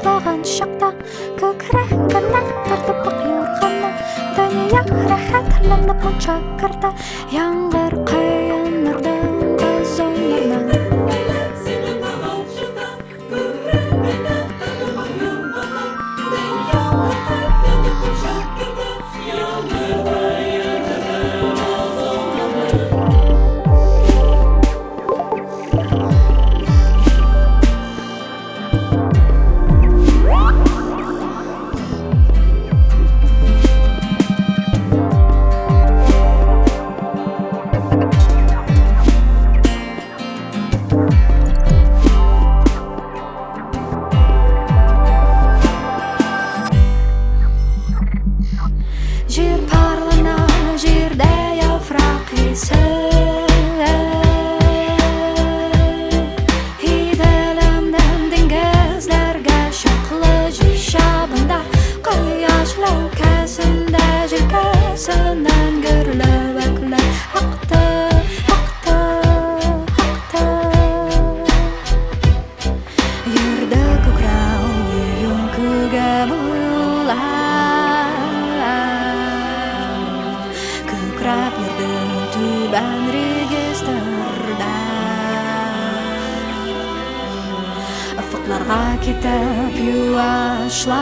саклаған шақта көкірегің ғана тартып ұйырғаны дүние рахатланып мұнша кірді яңғыр қиын нұрдың қыз өмірні Жер парлана, жерде яфрак иісі Иделімнен деңгізлерге шақлы жер шабында Құяш ләукәсінде желкесінен гүрлі өкілі ақты, ақты, ақты Ерді көкірау үйін күге бұлар Көкрап ерді түбән регистрда Ufuklarga ketib yuvaşlandı